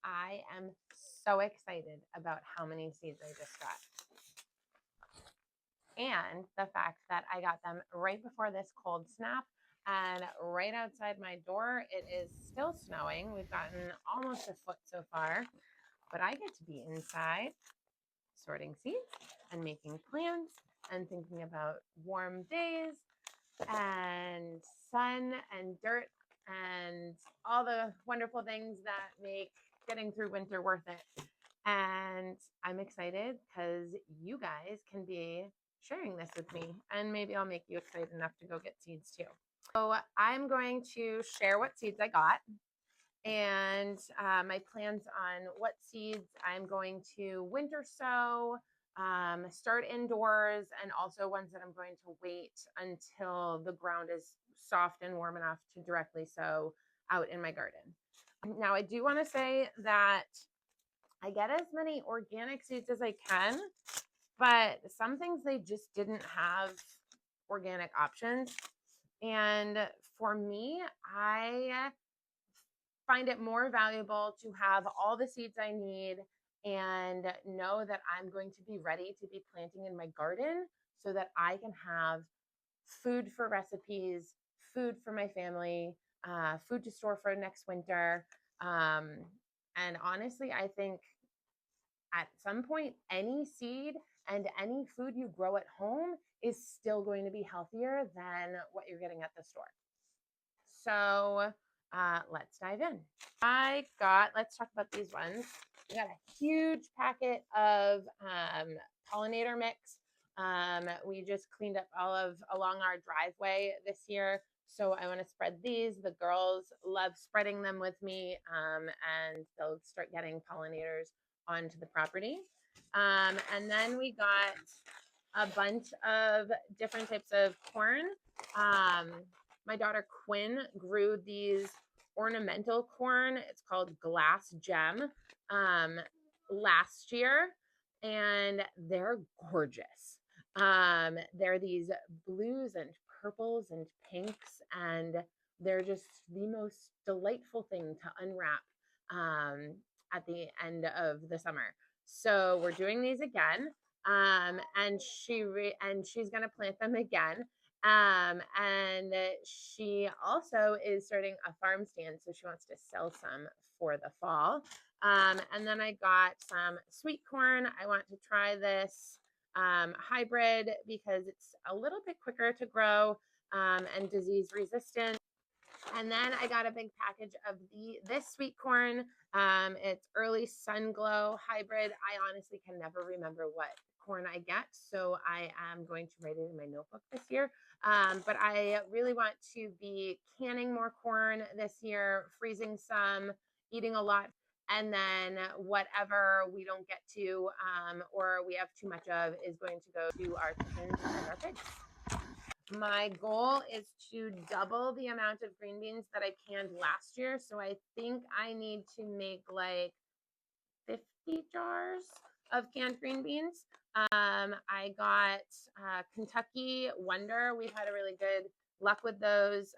I am so excited about how many seeds I just got. And the fact that I got them right before this cold snap and right outside my door. It is still snowing. We've gotten almost a foot so far, but I get to be inside sorting seeds and making plans and thinking about warm days and sun and dirt and all the wonderful things that make getting through winter worth it. And I'm excited because you guys can be sharing this with me, and maybe I'll make you excited enough to go get seeds too. So I'm going to share what seeds I got and my plans on what seeds I'm going to winter sow, start indoors, and also ones that I'm going to wait until the ground is soft and warm enough to directly sow out in my garden. Now, I do want to say that I get as many organic seeds as I can, but some things they just didn't have organic options. And for me, I find it more valuable to have all the seeds I need and know that I'm going to be ready to be planting in my garden so that I can have food for recipes, food for my family, food to store for next winter. And honestly, I think at some point, any seed and any food you grow at home is still going to be healthier than what you're getting at the store. So let's dive in. Let's talk about these ones. We got a huge packet of pollinator mix. We just cleaned up along our driveway this year. So I want to spread these. The girls love spreading them with me, and they'll start getting pollinators onto the property. And then we got a bunch of different types of corn. My daughter Quinn grew these ornamental corn. It's called Glass Gem last year, and they're gorgeous. They're these blues and purples and pinks, and they're just the most delightful thing to unwrap at the end of the summer. So we're doing these again, and she's gonna plant them again. And she also is starting a farm stand, so she wants to sell some for the fall. And then I got some sweet corn. I want to try this hybrid because it's a little bit quicker to grow and disease resistant. And then I got a big package of this sweet corn. It's early sun glow hybrid. I honestly can never remember what corn I get, so I am going to write it in my notebook this year. But I really want to be canning more corn this year, freezing some, eating a lot, and then whatever we don't get to or we have too much of is going to go to our chickens and our pigs. My goal is to double the amount of green beans that I canned last year. So I think I need to make like 50 jars of canned green beans. I got Kentucky Wonder. We've had a really good luck with those.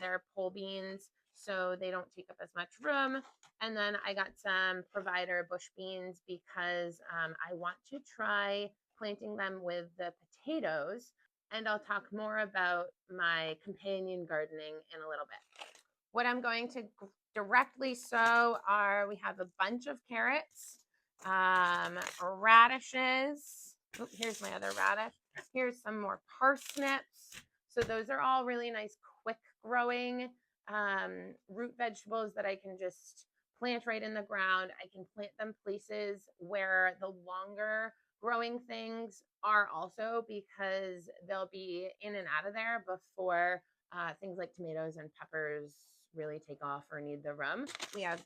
They're pole beans, so they don't take up as much room. And then I got some Provider bush beans because I want to try planting them with the potatoes. And I'll talk more about my companion gardening in a little bit. What I'm going to directly sow we have a bunch of carrots, radishes. Oh, here's my other radish. Here's some more parsnips. So those are all really nice, quick growing root vegetables that I can just plant right in the ground. I can plant them places where the longer growing things are also, because they'll be in and out of there before things like tomatoes and peppers really take off or need the room. We have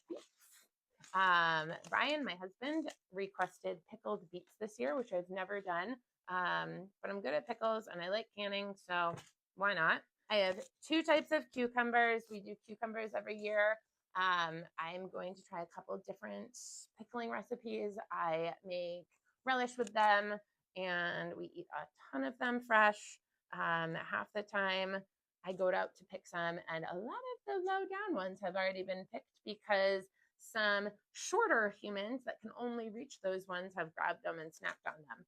Brian, my husband, requested pickled beets this year, which I've never done, but I'm good at pickles and I like canning, so why not? I have two types of cucumbers. We do cucumbers every year. I'm going to try a couple different pickling recipes. I make relish with them, and we eat a ton of them fresh. Half the time I go out to pick some, and a lot of the low down ones have already been picked because some shorter humans that can only reach those ones have grabbed them and snacked on them.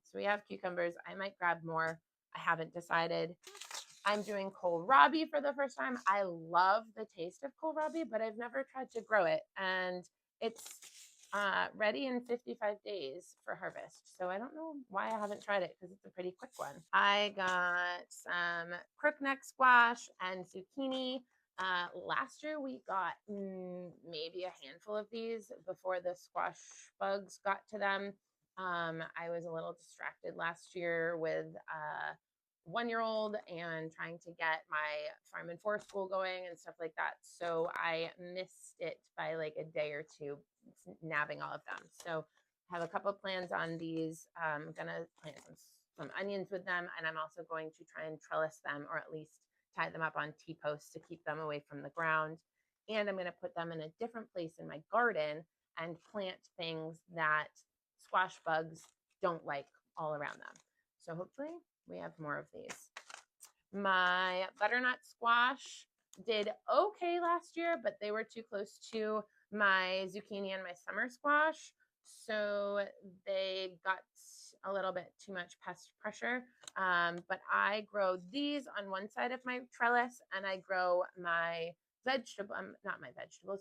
So we have cucumbers. I might grab more. I haven't decided. I'm doing kohlrabi for the first time. I love the taste of kohlrabi, but I've never tried to grow it. And it's ready in 55 days for harvest. So I don't know why I haven't tried it because it's a pretty quick one. I got some crookneck squash and zucchini. Last year we got maybe a handful of these before the squash bugs got to them. I was a little distracted last year with 1-year-old and trying to get my farm and forest school going and stuff like that. So I missed it by like a day or two, nabbing all of them. So I have a couple of plans on these. I'm gonna plant some onions with them, and I'm also going to try and trellis them, or at least tie them up on T-posts to keep them away from the ground. And I'm gonna put them in a different place in my garden and plant things that squash bugs don't like all around them. So hopefully we have more of these. My butternut squash did okay last year, but they were too close to my zucchini and my summer squash. So they got a little bit too much pest pressure. But I grow these on one side of my trellis, and I grow my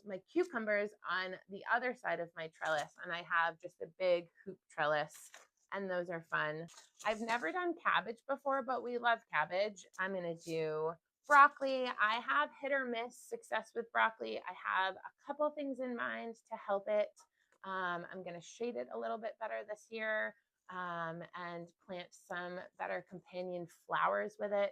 my cucumbers on the other side of my trellis. And I have just a big hoop trellis, and those are fun. I've never done cabbage before, but we love cabbage. I'm going to do broccoli. I have hit or miss success with broccoli. I have a couple things in mind to help it. I'm going to shade it a little bit better this year, and plant some better companion flowers with it.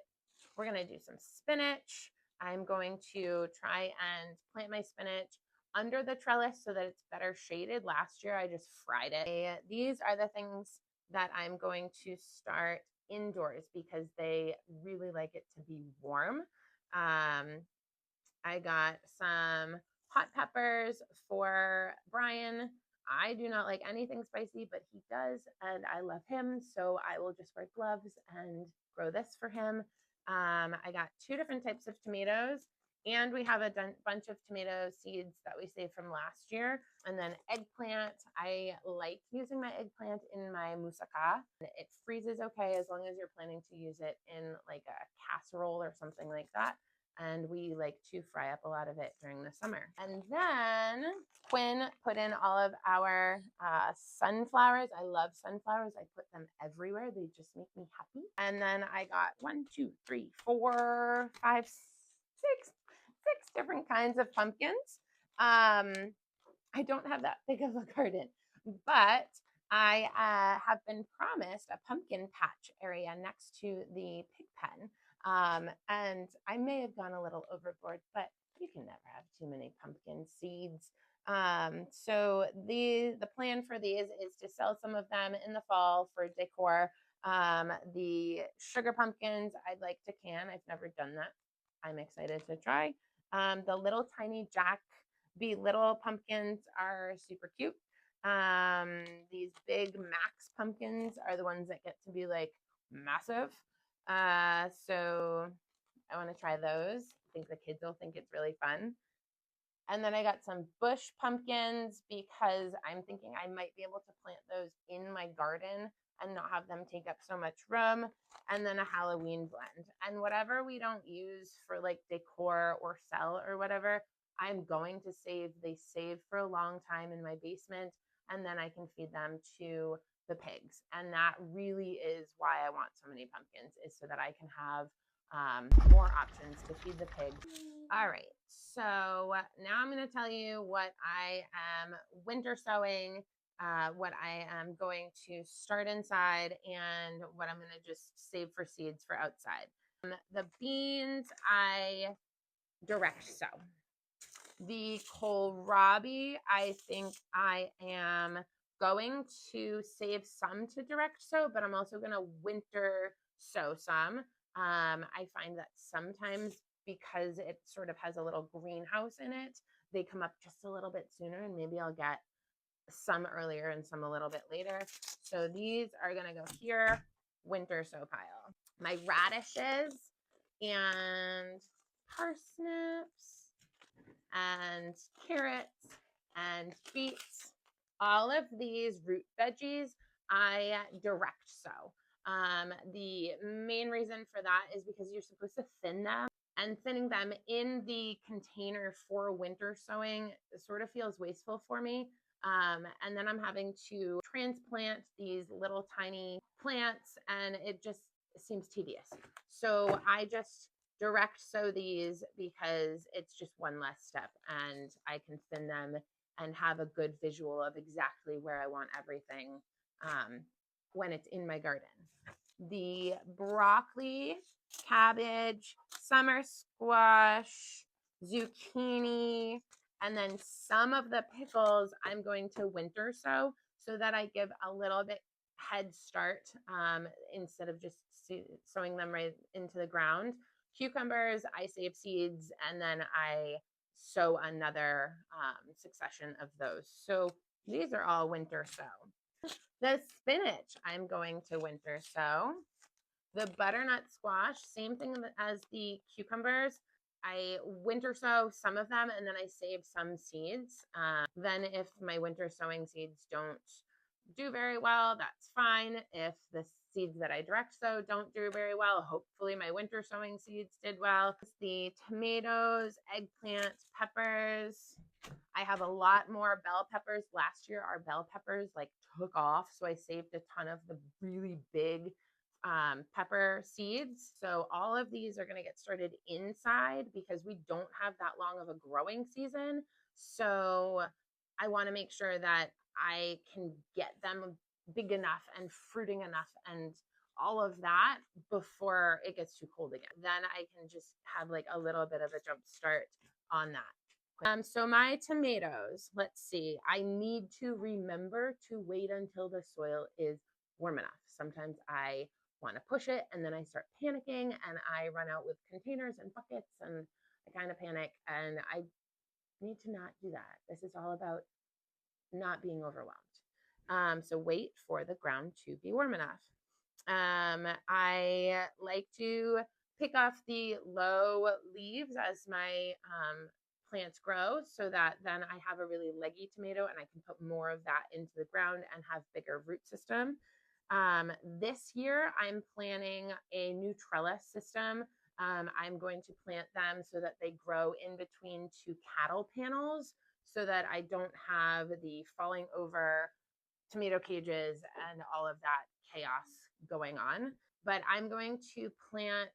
We're going to do some spinach. I'm going to try and plant my spinach under the trellis so that it's better shaded. Last year, I just fried it. These are the things that I'm going to start indoors because they really like it to be warm. I got some hot peppers for Brian. I do not like anything spicy, but he does, and I love him. So I will just wear gloves and grow this for him. I got 2 different types of tomatoes, and we have a bunch of tomato seeds that we saved from last year. And then eggplant. I like using my eggplant in my moussaka. It freezes okay as long as you're planning to use it in like a casserole or something like that. And we like to fry up a lot of it during the summer. And then Quinn put in all of our sunflowers. I love sunflowers. I put them everywhere. They just make me happy. And then I got 1, 2, 3, 4, 5, 6 different kinds of pumpkins. I don't have that big of a garden, but I have been promised a pumpkin patch area next to the pig pen. And I may have gone a little overboard, but you can never have too many pumpkin seeds. So the plan for these is to sell some of them in the fall for decor. The sugar pumpkins I'd like to can. I've never done that. I'm excited to try. The little tiny Jack B. Little pumpkins are super cute. These big Max pumpkins are the ones that get to be like massive. So I want to try those. I think the kids will think it's really fun. And then I got some bush pumpkins because I'm thinking I might be able to plant those in my garden and not have them take up so much room. And then a Halloween blend. And whatever we don't use for like decor or sell or whatever, I'm going to save. They save for a long time in my basement, and then I can feed them to the pigs. And that really is why I want so many pumpkins, is so that I can have more options to feed the pigs. All right, so now I'm going to tell you what I am winter sowing, what I am going to start inside, and what I'm going to just save for seeds for outside. The beans I direct sow. The kohlrabi, I think I am going to save some to direct sow, but I'm also going to winter sow some. I find that sometimes, because it sort of has a little greenhouse in it, they come up just a little bit sooner, and maybe I'll get some earlier and some a little bit later. So these are going to go here, winter sow pile. My radishes and parsnips and carrots and beets. All of these root veggies I direct sow. The main reason for that is because you're supposed to thin them, and thinning them in the container for winter sowing sort of feels wasteful for me. And then I'm having to transplant these little tiny plants, and it just seems tedious. So I just direct sow these because it's just one less step, and I can thin them and have a good visual of exactly where I want everything when it's in my garden. The broccoli, cabbage, summer squash, zucchini, and then some of the pickles I'm going to winter sow so that I give a little bit head start instead of just sowing them right into the ground. Cucumbers, I save seeds, and then I sow another succession of those. So these are all winter sow. The spinach I'm going to winter sow. The butternut squash, same thing as the cucumbers. I winter sow some of them, and then I save some seeds. Then if my winter sowing seeds don't do very well, that's fine. If the seeds that I direct sow don't do very well, hopefully my winter sowing seeds did well. The tomatoes, eggplants, peppers. I have a lot more bell peppers. Last year, our bell peppers like took off, so I saved a ton of the really big pepper seeds. So all of these are going to get started inside because we don't have that long of a growing season. So I want to make sure that I can get them big enough and fruiting enough and all of that before it gets too cold again. Then I can just have like a little bit of a jump start on that. So my tomatoes, let's see, I need to remember to wait until the soil is warm enough. Sometimes I want to push it and then I start panicking and I run out with containers and buckets and I kind of panic, and I need to not do that. This is all about not being overwhelmed. So wait for the ground to be warm enough. I like to pick off the low leaves as my plants grow so that then I have a really leggy tomato and I can put more of that into the ground and have bigger root system. This year I'm planning a new trellis system. I'm going to plant them so that they grow in between two cattle panels so that I don't have the falling over tomato cages and all of that chaos going on. But I'm going to plant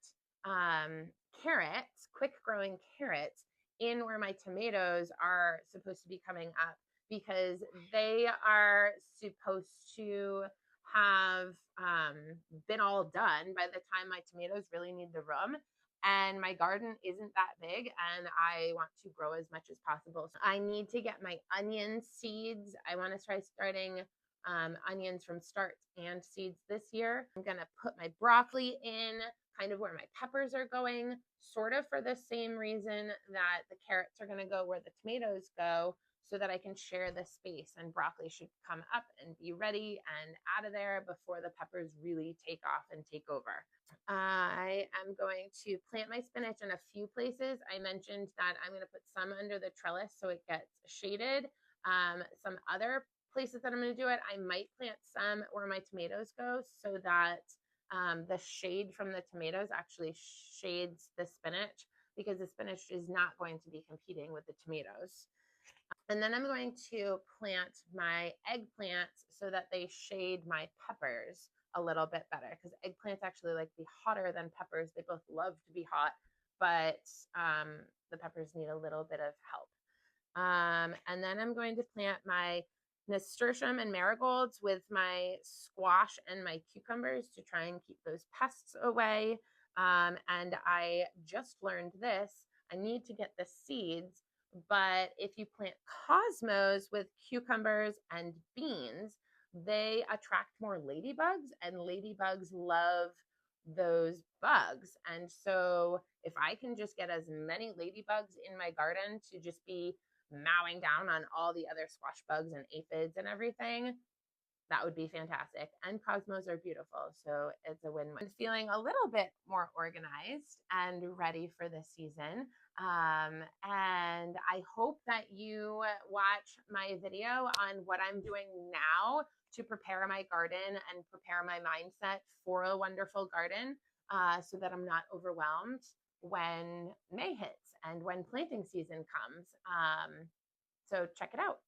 carrots, quick growing carrots, in where my tomatoes are supposed to be coming up because they are supposed to have been all done by the time my tomatoes really need the room. And my garden isn't that big and I want to grow as much as possible. So I need to get my onion seeds. I want to try starting onions from start and seeds this year. I'm going to put my broccoli in kind of where my peppers are going, sort of for the same reason that the carrots are going to go where the tomatoes go, so that I can share the space, and broccoli should come up and be ready and out of there before the peppers really take off and take over. I am going to plant my spinach in a few places. I mentioned that I'm going to put some under the trellis so it gets shaded. Some other places that I'm going to do it, I might plant some where my tomatoes go so that the shade from the tomatoes actually shades the spinach, because the spinach is not going to be competing with the tomatoes. And then I'm going to plant my eggplants so that they shade my peppers a little bit better, because eggplants actually like to be hotter than peppers. They both love to be hot, but the peppers need a little bit of help. And then I'm going to plant my nasturtium and marigolds with my squash and my cucumbers to try and keep those pests away. And I just learned this. I need to get the seeds, but if you plant cosmos with cucumbers and beans, they attract more ladybugs, and ladybugs love those bugs. And so if I can just get as many ladybugs in my garden to just be mowing down on all the other squash bugs and aphids and everything, that would be fantastic. And cosmos are beautiful. So it's a win-win. Feeling a little bit more organized and ready for this season. And I hope that you watch my video on what I'm doing now to prepare my garden and prepare my mindset for a wonderful garden, so that I'm not overwhelmed when May hits and when planting season comes. So check it out.